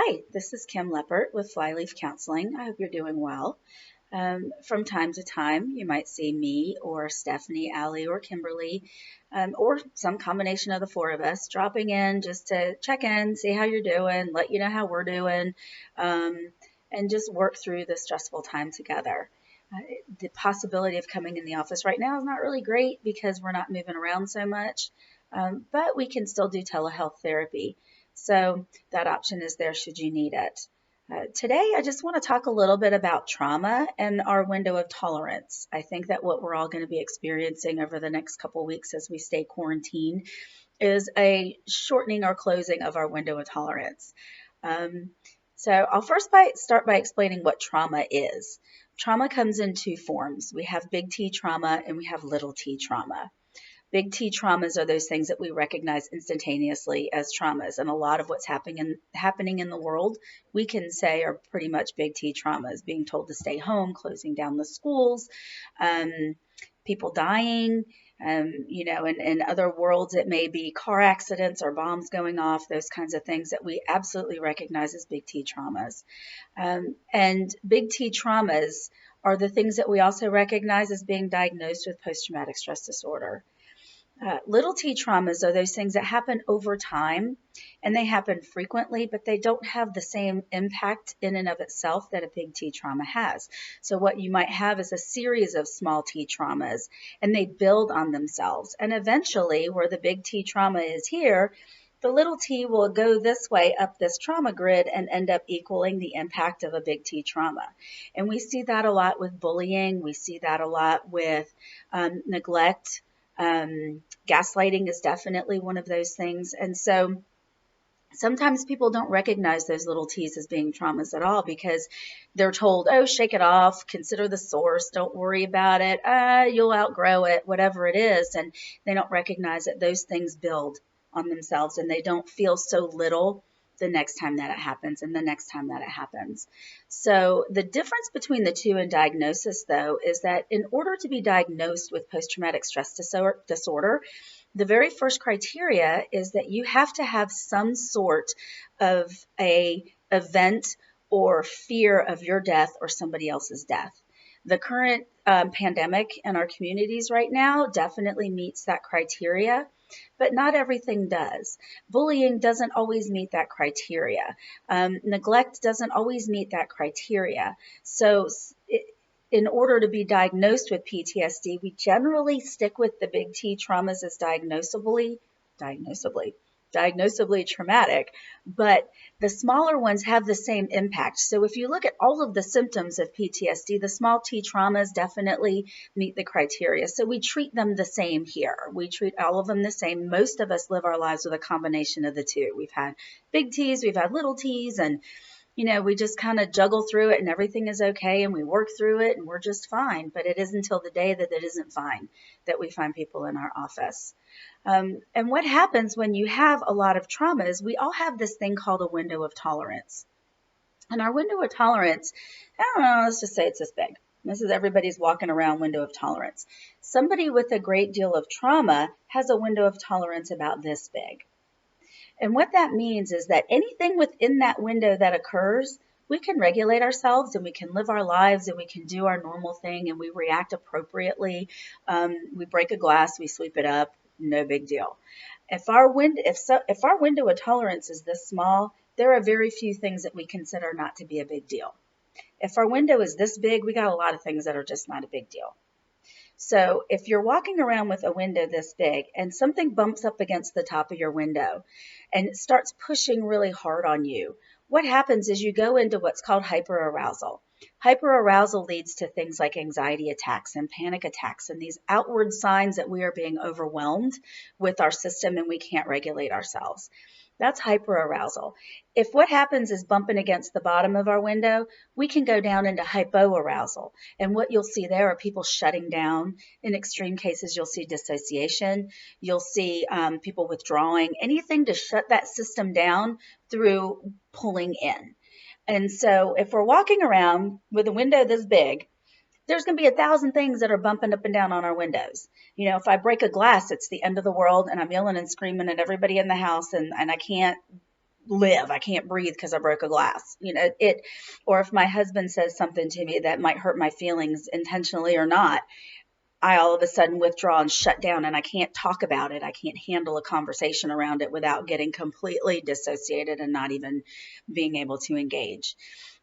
Hi, this is Kim Leppert with Flyleaf Counseling. I hope you're doing well. From time to time, you might see me or Stephanie, Allie, or Kimberly, or some combination of the four of us dropping in just to check in, see how you're doing, let you know how we're doing, um, and just work through the stressful time together. Uh, the possibility of coming in the office right now is not really great because we're not moving around so much, but we can still do telehealth therapy. So that option is there should you need it. Today, I just want to talk a little bit about trauma and our window of tolerance. I think that what we're all going to be experiencing over the next couple weeks as we stay quarantined is a shortening or closing of our window of tolerance. Um, so I'll start by explaining what trauma is. Trauma comes in two forms. We have big T trauma and we have little t trauma. Big T traumas are those things that we recognize instantaneously as traumas. And a lot of what's happening in the world, we can say are pretty much big T traumas, being told to stay home, closing down the schools, um, people dying. In other worlds, it may be car accidents or bombs going off, those kinds of things that we absolutely recognize as big T traumas. And big T traumas are the things that we also recognize as being diagnosed with post traumatic stress disorder. Little t traumas are those things that happen over time and they happen frequently, but they don't have the same impact in and of itself that a big T trauma has. So, what you might have is a series of small T traumas and they build on themselves. And eventually, where the big T trauma is here, the little t will go this way up this trauma grid and end up equaling the impact of a big T trauma. And we see that a lot with bullying, we see that a lot with neglect. Gaslighting is definitely one of those things. And so sometimes people don't recognize those little t's as being traumas at all because they're told, oh, shake it off, consider the source, don't worry about it, you'll outgrow it, whatever it is. And they don't recognize that those things build on themselves and they don't feel so little the next time that it happens and the next time that it happens. So the difference between the two in diagnosis, though, is that in order to be diagnosed with post-traumatic stress disorder, the very first criteria is that you have to have some sort of a event or fear of your death or somebody else's death. The current pandemic in our communities right now definitely meets that criteria, but not everything does. Bullying doesn't always meet that criteria. Neglect doesn't always meet that criteria. So in order to be diagnosed with PTSD, we generally stick with the big T traumas as diagnosably traumatic, but the smaller ones have the same impact. So if you look at all of the symptoms of PTSD, the small T traumas definitely meet the criteria. So we treat them the same here. We treat all of them the same. Most of us live our lives with a combination of the two. We've had big T's, we've had little T's, and we just kind of juggle through it and everything is okay and we work through it and we're just fine. But it isn't until the day that it isn't fine that we find people in our office. And what happens when you have a lot of traumas, we all have this thing called a window of tolerance. And our window of tolerance, I don't know, let's just say it's this big. This is everybody's walking around window of tolerance. Somebody with a great deal of trauma has a window of tolerance about this big. And what that means is that anything within that window that occurs, we can regulate ourselves and we can live our lives and we can do our normal thing and we react appropriately. We break a glass, we sweep it up, no big deal. If our window of tolerance is this small, there are very few things that we consider not to be a big deal. If our window is this big, we got a lot of things that are just not a big deal. So if you're walking around with a window this big and something bumps up against the top of your window and it starts pushing really hard on you, what happens is you go into what's called hyperarousal. Hyperarousal leads to things like anxiety attacks and panic attacks and these outward signs that we are being overwhelmed with our system and we can't regulate ourselves. That's hyperarousal. If what happens is bumping against the bottom of our window, we can go down into hypoarousal. And what you'll see there are people shutting down. In extreme cases, you'll see dissociation. You'll see people withdrawing, anything to shut that system down through pulling in. And so if we're walking around with a window this big, there's going to be 1,000 things that are bumping up and down on our windows. If I break a glass, it's the end of the world and I'm yelling and screaming at everybody in the house and I can't live. I can't breathe because I broke a glass. Or if my husband says something to me that might hurt my feelings intentionally or not, I all of a sudden withdraw and shut down, and I can't talk about it. I can't handle a conversation around it without getting completely dissociated and not even being able to engage.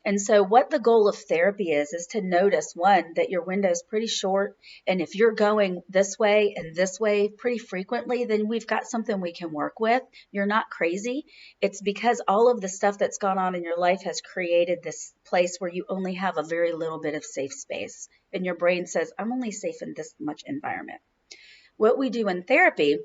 And so what the goal of therapy is to notice, one, that your window is pretty short. And if you're going this way and this way pretty frequently, then we've got something we can work with. You're not crazy. It's because all of the stuff that's gone on in your life has created this place where you only have a very little bit of safe space. And your brain says, I'm only safe in this much environment. What we do in therapy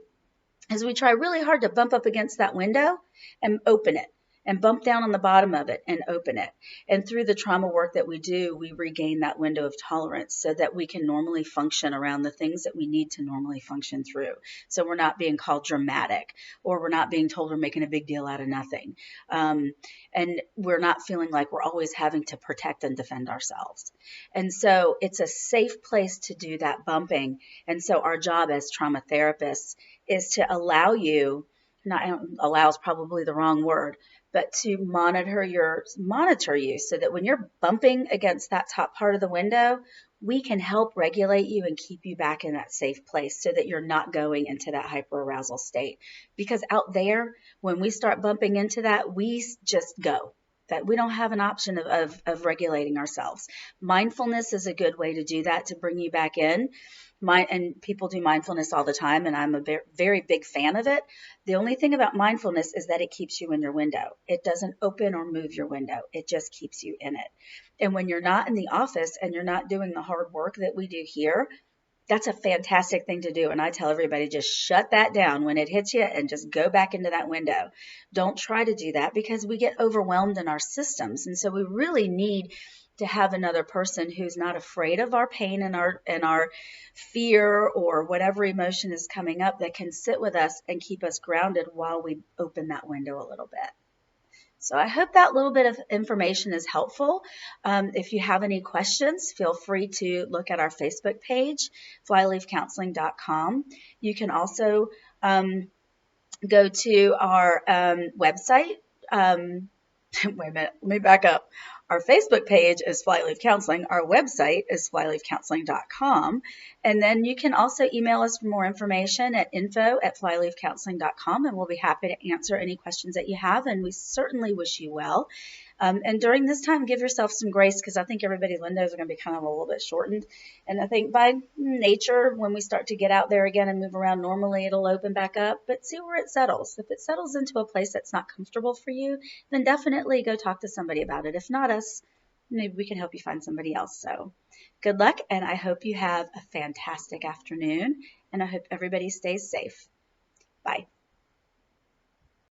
is we try really hard to bump up against that window and open it, and bump down on the bottom of it and open it. And through the trauma work that we do, we regain that window of tolerance so that we can normally function around the things that we need to normally function through. So we're not being called dramatic, or we're not being told we're making a big deal out of nothing. And we're not feeling like we're always having to protect and defend ourselves. And so it's a safe place to do that bumping. And so our job as trauma therapists is to allow you, not allow is probably the wrong word, but to monitor you so that when you're bumping against that top part of the window, we can help regulate you and keep you back in that safe place so that you're not going into that hyperarousal state. Because out there, when we start bumping into that, we just go. That we don't have an option of regulating ourselves. Mindfulness is a good way to do that, to bring you back in. And people do mindfulness all the time, and I'm a very big fan of it. The only thing about mindfulness is that it keeps you in your window. It doesn't open or move your window. It just keeps you in it. And when you're not in the office and you're not doing the hard work that we do here, that's a fantastic thing to do. And I tell everybody, just shut that down when it hits you and just go back into that window. Don't try to do that because we get overwhelmed in our systems. And so we really need to have another person who's not afraid of our pain and our fear or whatever emotion is coming up, that can sit with us and keep us grounded while we open that window a little bit. So I hope that little bit of information is helpful. If you have any questions, feel free to look at our Facebook page, flyleafcounseling.com. You can also go to our website. Wait a minute, let me back up. Our Facebook page is Flyleaf Counseling. Our website is flyleafcounseling.com. And then you can also email us for more information at info@flyleafcounseling.com, and we'll be happy to answer any questions that you have. And we certainly wish you well. And during this time, give yourself some grace, because I think everybody's windows are going to be kind of a little bit shortened. And I think by nature, when we start to get out there again and move around normally, it'll open back up. But see where it settles. If it settles into a place that's not comfortable for you, then definitely go talk to somebody about it. If not us, maybe we can help you find somebody else. So good luck, and I hope you have a fantastic afternoon, and I hope everybody stays safe. Bye.